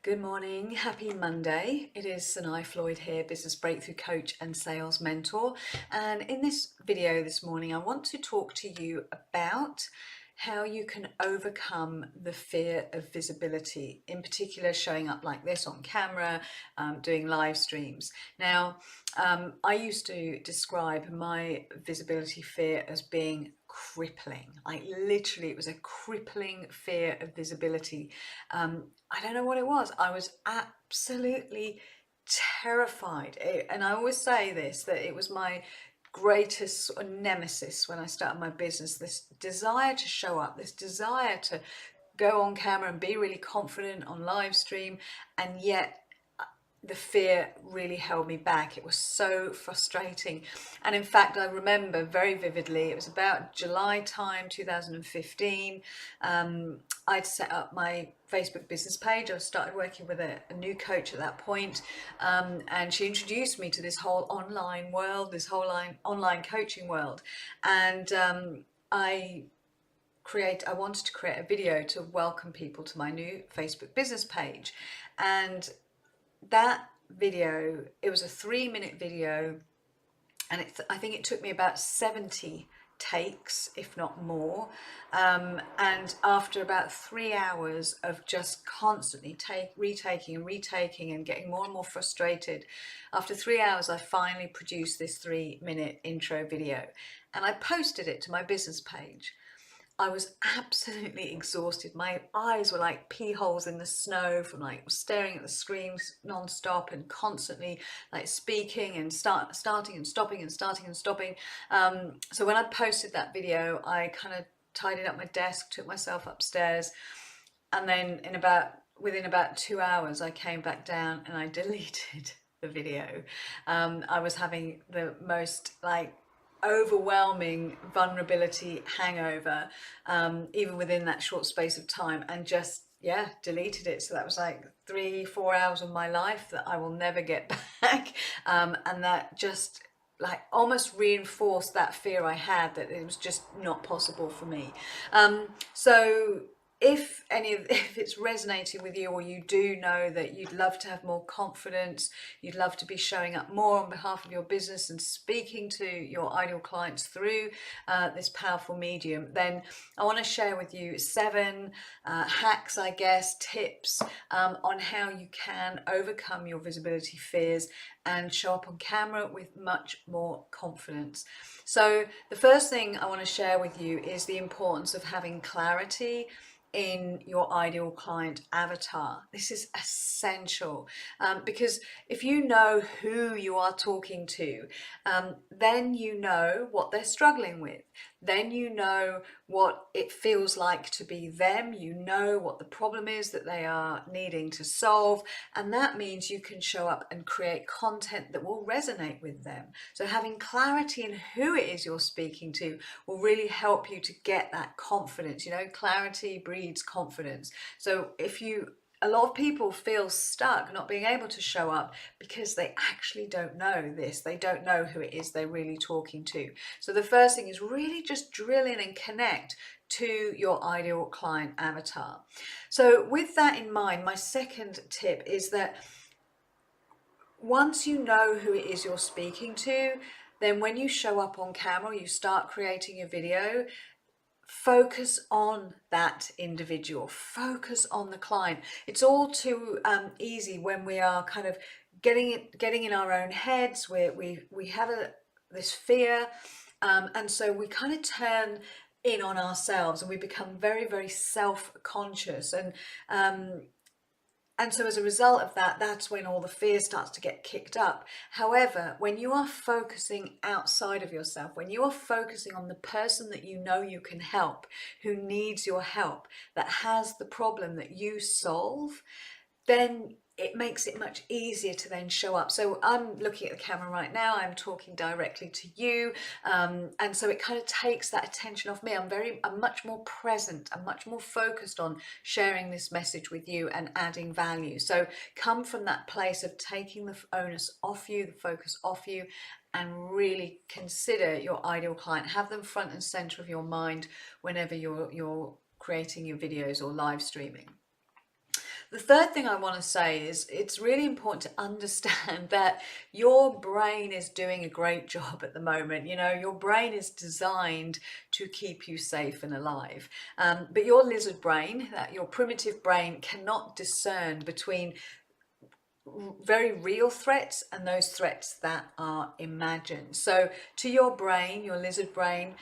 Good morning, happy Monday. It is Sanae Floyd here, business breakthrough coach and sales mentor. And in this video this morning, I want to talk to you about how you can overcome the fear of visibility, in particular showing up like this on camera, doing live streams. Now, I used to describe my visibility fear as being crippling. Like literally, it was a crippling fear of visibility. I don't know what it was. I was absolutely terrified. And I always say this, that it was my greatest sort of nemesis when I started my business, this desire to show up, this desire to go on camera and be really confident on live stream, and yet the fear really held me back. It was so frustrating. And in fact, I remember very vividly, it was about July time 2015. I'd set up my Facebook business page. I started working with a new coach at that point, and she introduced me to this whole online world, this whole online coaching world. And I wanted to create a video to welcome people to my new Facebook business page. And that video, it was a 3-minute video, and I think it took me about 70 takes, if not more. And after about 3 hours of just constantly retaking and getting more and more frustrated, after 3 hours, I finally produced this 3-minute intro video, and I posted it to my business page. I was absolutely exhausted. My eyes were like pea holes in the snow from like staring at the screens non-stop and constantly like speaking and starting and stopping and starting and stopping. So when I posted that video, I kind of tidied up my desk, took myself upstairs, and then within about 2 hours, I came back down and I deleted the video. I was having the most overwhelming vulnerability hangover, even within that short space of time, and just deleted it. So that was like 3-4 hours of my life that I will never get back, and that just almost reinforced that fear I had, that it was just not possible for me. So if it's resonating with you, or you do know that you'd love to have more confidence, you'd love to be showing up more on behalf of your business and speaking to your ideal clients through this powerful medium, then I want to share with you 7 hacks, I guess, tips on how you can overcome your visibility fears and show up on camera with much more confidence. So the first thing I want to share with you is the importance of having clarity in your ideal client avatar. This is essential, because if you know who you are talking to, then you know what they're struggling with. Then you know what it feels like to be them. You know what the problem is that they are needing to solve. And that means you can show up and create content that will resonate with them. So having clarity in who it is you're speaking to will really help you to get that confidence. You know, clarity breeds confidence. So a lot of people feel stuck, not being able to show up because they actually don't know this. They don't know who it is they're really talking to. So the first thing is really just drill in and connect to your ideal client avatar. So with that in mind, my second tip is that once you know who it is you're speaking to, then when you show up on camera, you start creating a video, focus on that individual, focus on the client. It's all too easy when we are kind of getting in our own heads, where we have this fear, and so we kind of turn in on ourselves and we become very, very self-conscious, and so as a result of that, that's when all the fear starts to get kicked up. However, when you are focusing outside of yourself, when you are focusing on the person that you know you can help, who needs your help, that has the problem that you solve, then it makes it much easier to then show up. So I'm looking at the camera right now, I'm talking directly to you, and so it kind of takes that attention off me. I'm much more present, I'm much more focused on sharing this message with you and adding value. So come from that place of taking the onus off you, the focus off you, and really consider your ideal client. Have them front and center of your mind whenever you're creating your videos or live streaming. The third thing I want to say is it's really important to understand that your brain is doing a great job at the moment. You know, your brain is designed to keep you safe and alive. But your lizard brain, your primitive brain, cannot discern between very real threats and those threats that are imagined. So to your brain, your lizard brain,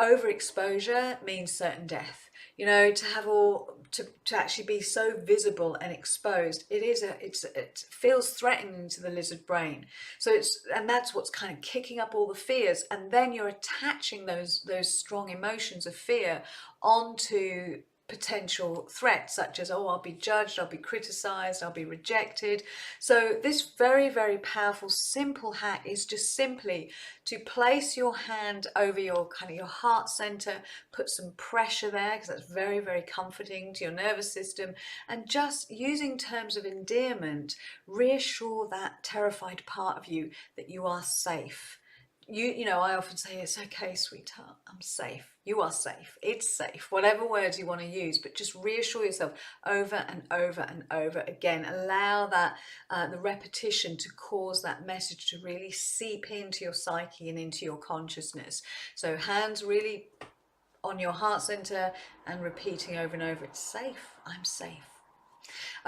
overexposure means certain death. You know, to have all to actually be so visible and exposed, it feels threatening to the lizard brain. So and that's what's kind of kicking up all the fears, and then you're attaching those strong emotions of fear onto potential threats, such as, oh, I'll be judged, I'll be criticized, I'll be rejected. So this very, very powerful, simple hack is just simply to place your hand over your kind of your heart center, put some pressure there, because that's very, very comforting to your nervous system, and just using terms of endearment, reassure that terrified part of you that you are safe. You know, I often say, it's okay, sweetheart, I'm safe. You are safe. It's safe. Whatever words you want to use, but just reassure yourself over and over and over again. Allow that the repetition to cause that message to really seep into your psyche and into your consciousness. So hands really on your heart center and repeating over and over, it's safe. I'm safe.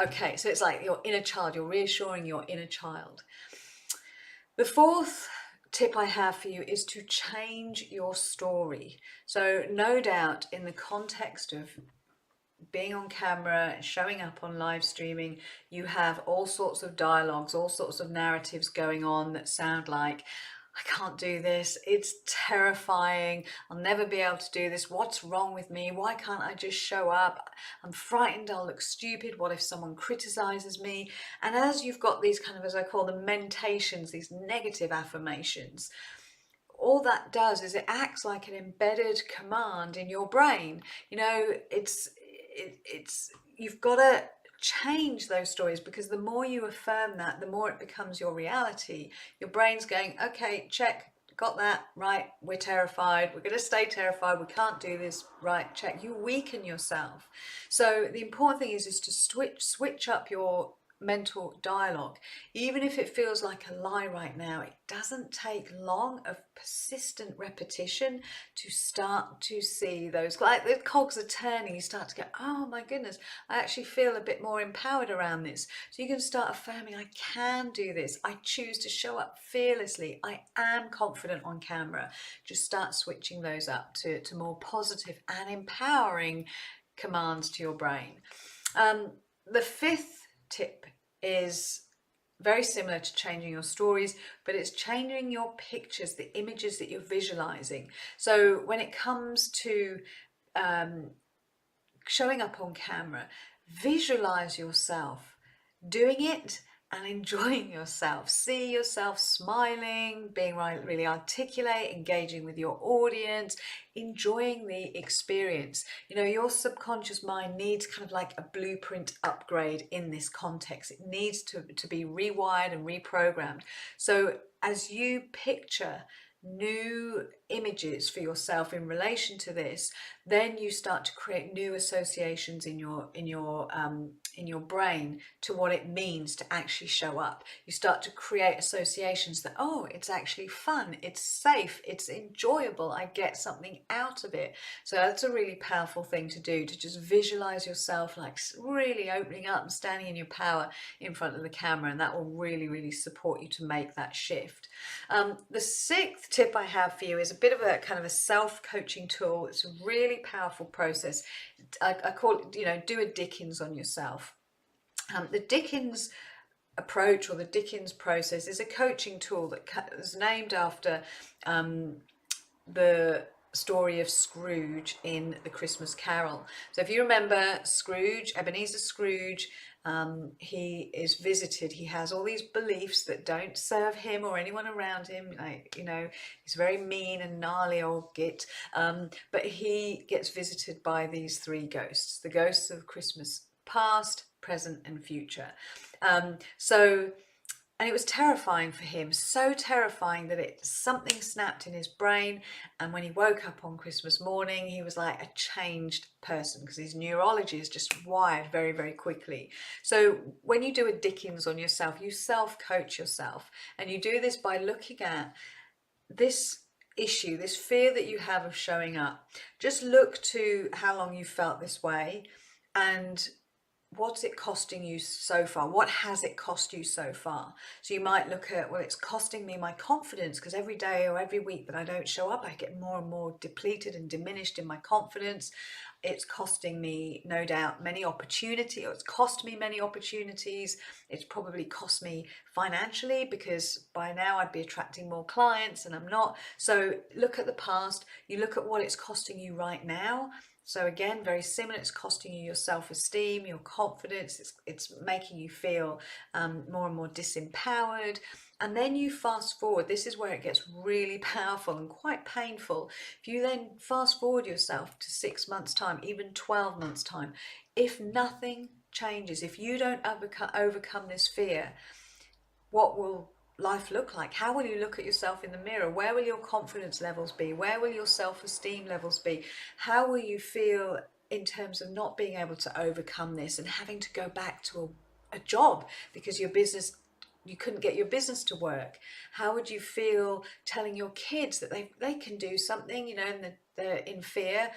Okay, so it's like your inner child. You're reassuring your inner child. The fourth tip I have for you is to change your story. So no doubt in the context of being on camera, showing up on live streaming, you have all sorts of dialogues, all sorts of narratives going on that sound like, I can't do this, it's terrifying, I'll never be able to do this, what's wrong with me, why can't I just show up, I'm frightened I'll look stupid, what if someone criticizes me? And as you've got these kind of, as I call them, mentations, these negative affirmations, all that does is it acts like an embedded command in your brain. You know, it's you've got to change those stories, because the more you affirm that, the more it becomes your reality. Your brain's going, okay, check, got that, right, we're terrified, we're going to stay terrified, we can't do this, right, check. You weaken yourself. So the important thing is to switch up your mental dialogue. Even if it feels like a lie right now, it doesn't take long of persistent repetition to start to see those, like the cogs are turning, you start to go, oh my goodness, I actually feel a bit more empowered around this. So you can start affirming, I can do this, I choose to show up fearlessly, I am confident on camera. Just start switching those up to more positive and empowering commands to your brain. The fifth tip is very similar to changing your stories, but it's changing your pictures, the images that you're visualizing. So when it comes to showing up on camera, visualize yourself doing it and enjoying yourself. See yourself smiling, being really articulate, engaging with your audience, enjoying the experience. You know, your subconscious mind needs kind of like a blueprint upgrade in this context. It needs to be rewired and reprogrammed. So as you picture new images for yourself in relation to this, then you start to create new associations in your brain to what it means to actually show up. You start to create associations that, oh, it's actually fun, it's safe, it's enjoyable, I get something out of it. So that's a really powerful thing to do, to just visualize yourself like really opening up and standing in your power in front of the camera, and that will really, really support you to make that shift. The sixth tip I have for you is a bit of a kind of a self-coaching tool. It's a really powerful process. I call it, you know, do a Dickens on yourself. The Dickens approach, or the Dickens process, is a coaching tool that is named after the story of Scrooge in The Christmas Carol. So if you remember Scrooge, Ebenezer Scrooge, he is visited, he has all these beliefs that don't serve him or anyone around him, like, you know, he's very mean and gnarly old git, but he gets visited by these three ghosts, the ghosts of Christmas past, present and future. So And it was terrifying for him, so terrifying that something snapped in his brain. And when he woke up on Christmas morning, he was like a changed person because his neurology is just wired very, very quickly. So when you do a Dickens on yourself, you self-coach yourself. And you do this by looking at this issue, this fear that you have of showing up. Just look to how long you felt this way and what's it costing you so far? What has it cost you so far? So you might look at, well, it's costing me my confidence because every day or every week that I don't show up, I get more and more depleted and diminished in my confidence. It's costing me, no doubt, many opportunities, or it's cost me many opportunities. It's probably cost me financially because by now I'd be attracting more clients and I'm not. So look at the past, you look at what it's costing you right now. So again, very similar, it's costing you your self-esteem, your confidence, it's making you feel more and more disempowered. And then you fast forward, this is where it gets really powerful and quite painful. If you then fast forward yourself to 6 months' time, even 12 months' time, if nothing changes, if you don't overcome this fear, what will life look like? How will you look at yourself in the mirror? Where will your confidence levels be? Where will your self-esteem levels be? How will you feel in terms of not being able to overcome this and having to go back to a job because your business, you couldn't get your business to work? How would you feel telling your kids that they can do something, you know, and they're in fear,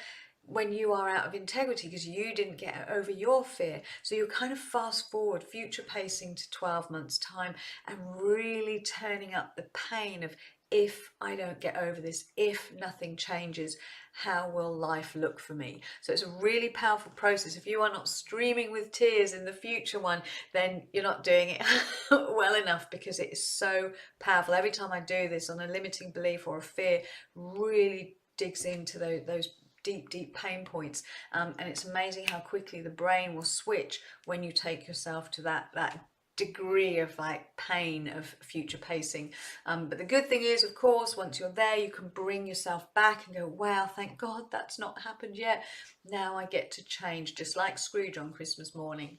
when you are out of integrity because you didn't get over your fear? So you're kind of fast forward, future pacing to 12 months time and really turning up the pain of, if I don't get over this, if nothing changes, how will life look for me? So it's a really powerful process. If you are not streaming with tears in the future one, then you're not doing it well enough, because it is so powerful. Every time I do this on a limiting belief or a fear, really digs into those deep pain points, and it's amazing how quickly the brain will switch when you take yourself to that degree of like pain of future pacing. But the good thing is, of course, once you're there, you can bring yourself back and go, wow, thank God that's not happened yet. Now I get to change, just like Scrooge on Christmas morning.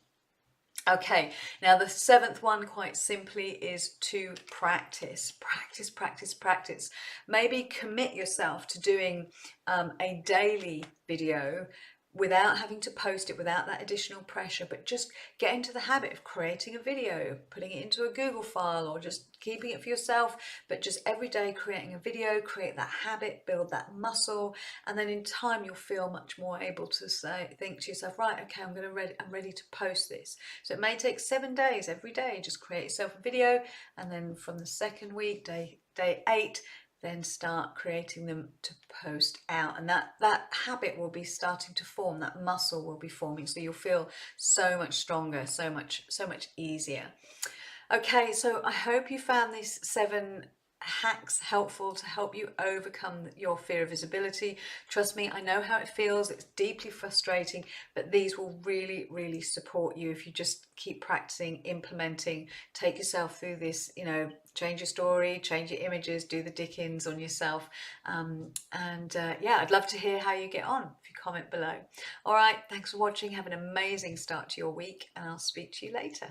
Okay, now the seventh one, quite simply, is to practice. Practice. Maybe commit yourself to doing a daily video without having to post it, without that additional pressure, but just get into the habit of creating a video, putting it into a Google file, or just keeping it for yourself, but just every day creating a video, create that habit, build that muscle, and then in time you'll feel much more able to think to yourself, right, okay, I'm ready to post this. So it may take 7 days, every day, just create yourself a video, and then from the second week, day 8, then start creating them to post out, and that habit will be starting to form, that muscle will be forming, so you'll feel so much stronger, so much easier. Okay, so I hope you found these 7 hacks helpful to help you overcome your fear of visibility. Trust me, I know how it feels. It's deeply frustrating, but these will really support you if you just keep practicing, implementing, take yourself through this, you know, change your story, change your images, do the Dickens on yourself. Yeah, I'd love to hear how you get on if you comment below. All right, thanks for watching. Have an amazing start to your week, and I'll speak to you later.